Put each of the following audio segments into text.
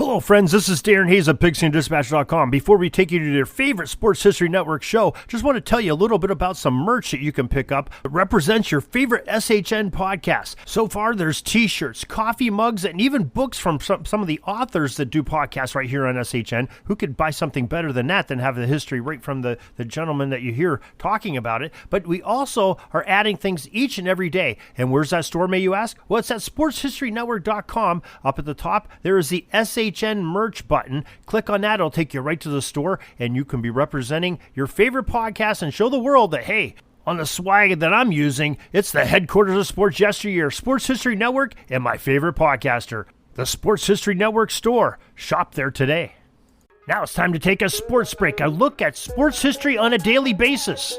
Hello, friends. This is Darren Hayes of Pigskin.com. Before we take you to your favorite Sports History Network show, just want to tell you a little bit about some merch that you can pick up that represents your favorite SHN podcast. So far, there's t-shirts, coffee mugs, and even books from some of the authors that do podcasts right here on SHN. Who could buy something better than that, than have the history right from the gentleman that you hear talking about it? But we also are adding things each and every day. And where's that store, may you ask? Well, it's at sportshistorynetwork.com. Up at the top, there is the SHN merch button. Click on that. It'll take you right to the store, and you can be representing your favorite podcast and show the world that, hey, on the swag that I'm using, it's the headquarters of sports yesteryear, Sports History Network, and my favorite podcaster, the Sports History Network store. Shop there today. Now it's time to take a sports break, a look at sports history on a daily basis.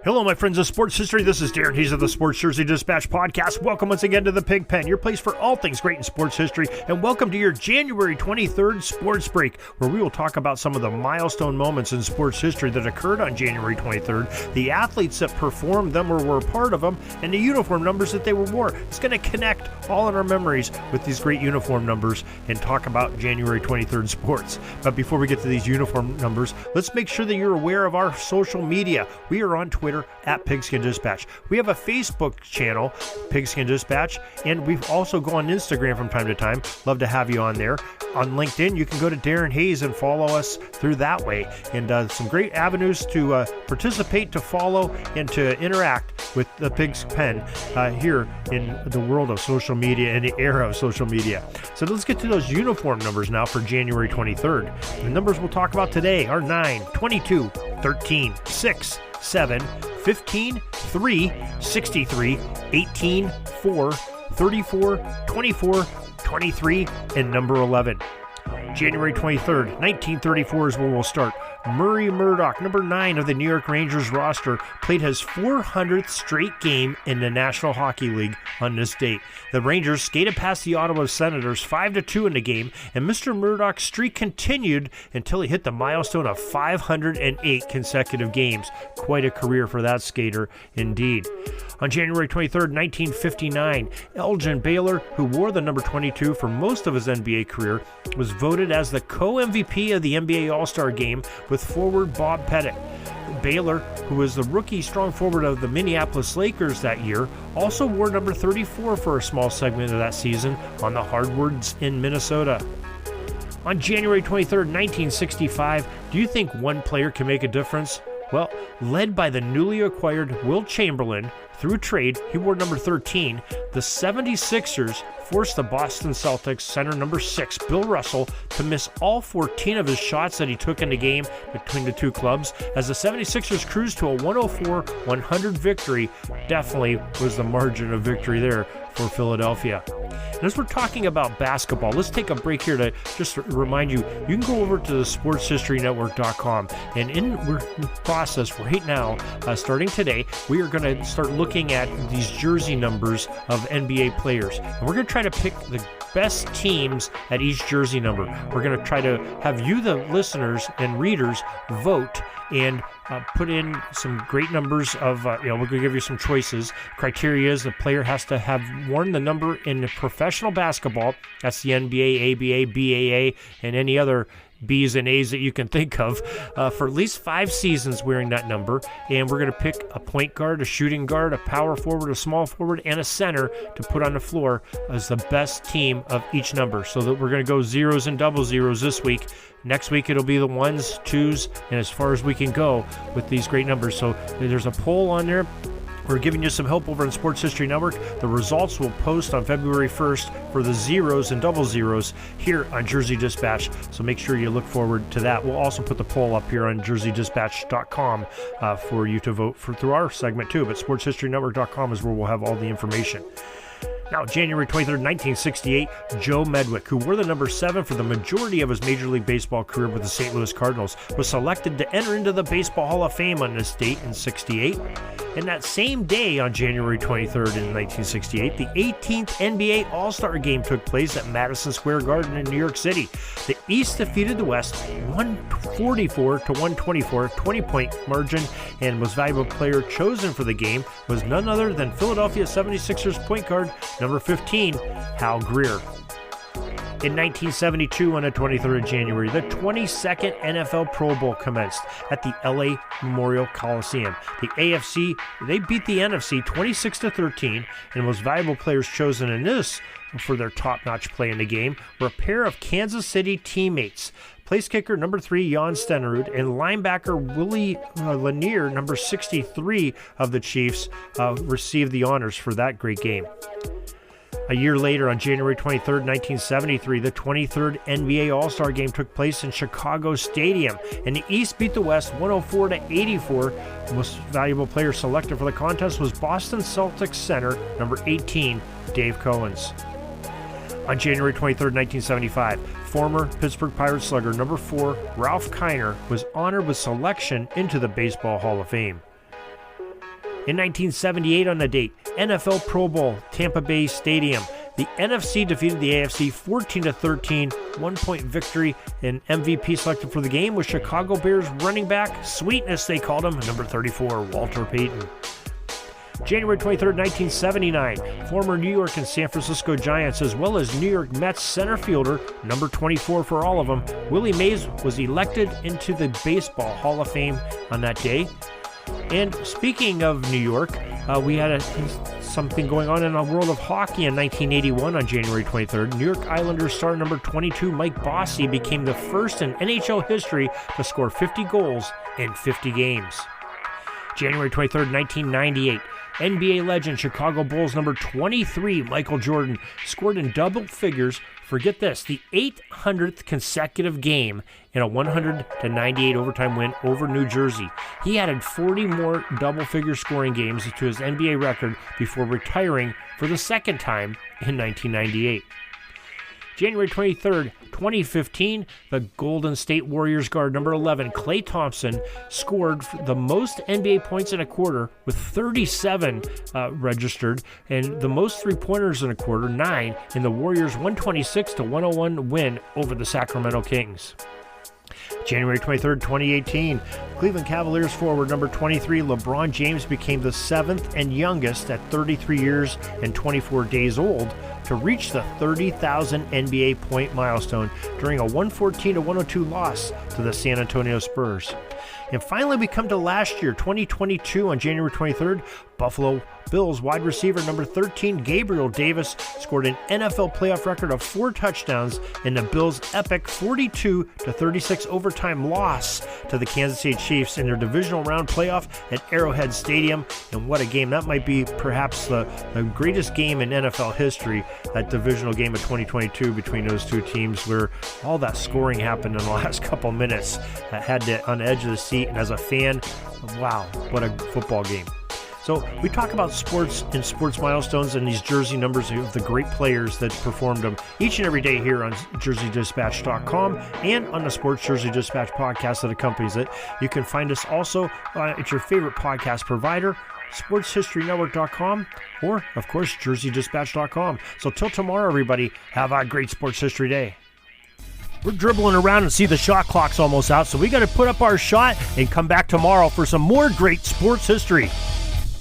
Hello, my friends of sports history. This is Darren Hayes of the Sports Jersey Dispatch podcast. Welcome once again to the Pig Pen, your place for all things great in sports history, and welcome to your January 23rd sports break, where we will talk about some of the milestone moments in sports history that occurred on January 23rd, the athletes that performed them or were a part of them, and the uniform numbers that they wore. It's going to connect all in our memories with these great uniform numbers and talk about January 23rd sports. But before we get to these uniform numbers, let's make sure that you're aware of our social media. We are on Twitter at Pigskin Dispatch. We have a Facebook channel, Pigskin Dispatch, and we've also go on Instagram from time to time. Love to have you on there. On LinkedIn, you can go to Darren Hayes and follow us through that way. And some great avenues to participate, to follow, and to interact with the Pig's Pen here in the world of social media and the era of social media. So let's get to those uniform numbers now for January 23rd. The numbers we'll talk about today are 9, 22, 13, 6, 7, 15, 3, 63, 18, 4, 34, 24, 23, and number 11. January 23rd, 1934 is where we'll start. Murray Murdoch, number 9 of the New York Rangers roster, played his 400th straight game in the National Hockey League on this date. The Rangers skated past the Ottawa Senators 5-2 in the game, and Mr. Murdoch's streak continued until he hit the milestone of 508 consecutive games. Quite a career for that skater, indeed. On January 23rd, 1959, Elgin Baylor, who wore the number 22 for most of his NBA career, was voted as the co-MVP of the NBA All-Star Game with forward Bob Pettit. Baylor, who was the rookie strong forward of the Minneapolis Lakers that year, also wore number 34 for a small segment of that season on the hardwoods in Minnesota. On January 23rd, 1965, do you think one player can make a difference? Well, led by the newly acquired Wilt Chamberlain, through trade, he wore number 13. The 76ers forced the Boston Celtics center number 6, Bill Russell, to miss all 14 of his shots that he took in the game between the two clubs, as the 76ers cruised to a 104-100 victory. Definitely was the margin of victory there for Philadelphia. And as we're talking about basketball, let's take a break here to just remind you, you can go over to the sportshistorynetwork.com, and in the process right now, starting today, we are going to start looking at these jersey numbers of NBA players. And we're going to try to pick the best teams at each jersey number. We're going to try to have you, the listeners and readers, vote and put in some great numbers of, we're going to give you some choices. Criteria is the player has to have worn the number in professional basketball. That's the NBA, ABA, BAA, and any other B's and A's that you can think of, for at least 5 seasons wearing that number. And we're going to pick a point guard, a shooting guard, a power forward, a small forward, and a center to put on the floor as the best team of each number. So that we're going to go zeros and double zeros this week. Next week, it'll be the 1s, 2s, and as far as we can go with these great numbers. So there's a poll on there. We're giving you some help over on Sports History Network. The results will post on February 1st for the zeros and double zeros here on Jersey Dispatch. So make sure you look forward to that. We'll also put the poll up here on jerseydispatch.com for you to vote for through our segment too. But sportshistorynetwork.com is where we'll have all the information. Now, January 23rd, 1968, Joe Medwick, who wore the number 7 for the majority of his Major League Baseball career with the St. Louis Cardinals, was selected to enter into the Baseball Hall of Fame on this date in '68. And that same day, on January 23rd in 1968, the 18th NBA All-Star Game took place at Madison Square Garden in New York City. The East defeated the West 144-124, 20-point margin, and most valuable player chosen for the game was none other than Philadelphia 76ers point guard number 15, Hal Greer. In 1972, on the 23rd of January, the 22nd NFL Pro Bowl commenced at the LA Memorial Coliseum. The AFC, they beat the NFC 26-13, and the most valuable players chosen in this for their top-notch play in the game were a pair of Kansas City teammates. Place kicker number 3, Jan Stenerud, and linebacker Willie Lanier, number 63 of the Chiefs, received the honors for that great game. A year later, on January 23rd, 1973, the 23rd NBA All-Star Game took place in Chicago Stadium, and the East beat the West 104-84. The most valuable player selected for the contest was Boston Celtics center, number 18, Dave Cowens. On January 23rd, 1975, former Pittsburgh Pirates slugger number 4, Ralph Kiner, was honored with selection into the Baseball Hall of Fame. In 1978 on the date, NFL Pro Bowl, Tampa Bay Stadium. The NFC defeated the AFC 14-13, 1-point victory, and MVP selected for the game was Chicago Bears running back, Sweetness they called him, number 34, Walter Payton. January 23rd, 1979, former New York and San Francisco Giants, as well as New York Mets center fielder, number 24 for all of them, Willie Mays was elected into the Baseball Hall of Fame on that day. And speaking of New York, we had something going on in the world of hockey in 1981 on January 23rd. New York Islanders star number 22, Mike Bossy, became the first in NHL history to score 50 goals in 50 games. January 23rd, 1998, NBA legend Chicago Bulls number 23, Michael Jordan, scored in double figures, forget this, the 800th consecutive game in a 100-98 overtime win over New Jersey. He added 40 more double-figure scoring games to his NBA record before retiring for the second time in 1998. January 23rd, 2015, the Golden State Warriors guard number 11, Klay Thompson, scored the most NBA points in a quarter with 37 registered, and the most three-pointers in a quarter, 9, in the Warriors' 126-101 win over the Sacramento Kings. January 23rd, 2018, Cleveland Cavaliers forward number 23, LeBron James, became the 7th and youngest at 33 years and 24 days old to reach the 30,000 NBA point milestone during a 114-102 loss to the San Antonio Spurs. And finally, we come to last year, 2022, on January 23rd, Buffalo Bills wide receiver number 13, Gabriel Davis, scored an NFL playoff record of 4 touchdowns in the Bills' epic 42-36 overtime loss to the Kansas City Chiefs in their divisional round playoff at Arrowhead Stadium. And what a game. That might be perhaps the greatest game in NFL history, that divisional game of 2022 between those two teams, where all that scoring happened in the last couple minutes. I had to on the edge of the seat, and as a fan, wow, what a football game. So we talk about sports and sports milestones and these jersey numbers of the great players that performed them each and every day here on JerseyDispatch.com and on the Sports Jersey Dispatch podcast that accompanies it. You can find us also at your favorite podcast provider, SportsHistoryNetwork.com, or, of course, JerseyDispatch.com. So till tomorrow, everybody, have a great sports history day. We're dribbling around and see the shot clock's almost out, so we got to put up our shot and come back tomorrow for some more great sports history.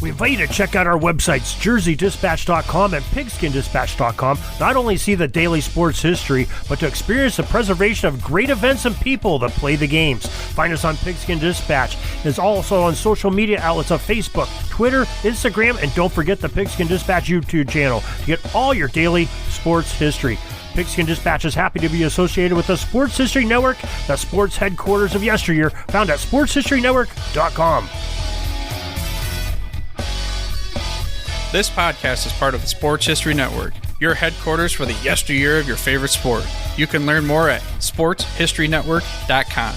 We invite you to check out our websites, JerseyDispatch.com and PigskinDispatch.com. Not only see the daily sports history, but to experience the preservation of great events and people that play the games. Find us on Pigskin Dispatch. It's also on social media outlets of Facebook, Twitter, Instagram, and don't forget the Pigskin Dispatch YouTube channel to get all your daily sports history. Pigskin Dispatch is happy to be associated with the Sports History Network, the sports headquarters of yesteryear, found at SportsHistoryNetwork.com. This podcast is part of the Sports History Network, your headquarters for the yesteryear of your favorite sport. You can learn more at SportsHistoryNetwork.com.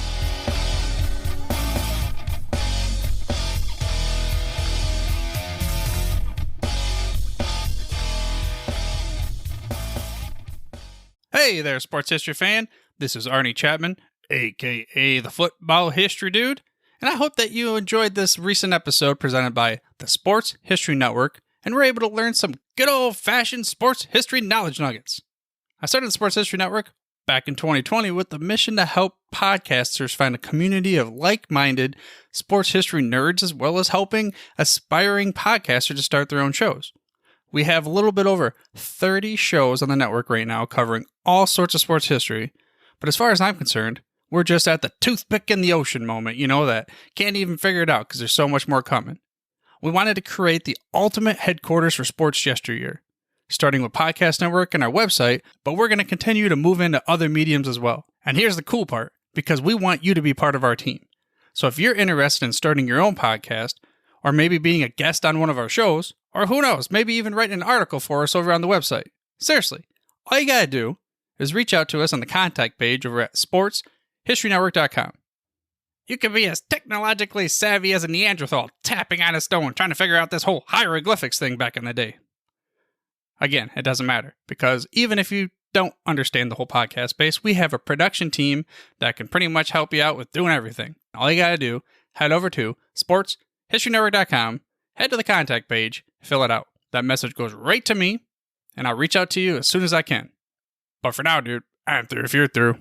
Hey there, sports history fan. This is Arnie Chapman, aka the Football History Dude, and I hope that you enjoyed this recent episode presented by the Sports History Network and were able to learn some good old-fashioned sports history knowledge nuggets. I started the Sports History Network back in 2020 with the mission to help podcasters find a community of like-minded sports history nerds, as well as helping aspiring podcasters to start their own shows. We have a little bit over 30 shows on the network right now covering all sorts of sports history. But as far as I'm concerned, we're just at the toothpick in the ocean moment, that can't even figure it out because there's so much more coming. We wanted to create the ultimate headquarters for sports yesteryear, starting with Podcast Network and our website, but we're going to continue to move into other mediums as well. And here's the cool part, because we want you to be part of our team. So if you're interested in starting your own podcast, or maybe being a guest on one of our shows, or who knows, maybe even writing an article for us over on the website. Seriously, all you gotta do is reach out to us on the contact page over at sportshistorynetwork.com. You can be as technologically savvy as a Neanderthal tapping on a stone trying to figure out this whole hieroglyphics thing back in the day. Again, it doesn't matter, because even if you don't understand the whole podcast space, we have a production team that can pretty much help you out with doing everything. All you gotta do, head over to sportshistorynetwork.com, head to the contact page, fill it out. That message goes right to me, and I'll reach out to you as soon as I can. But for now, dude, I'm through if you're through.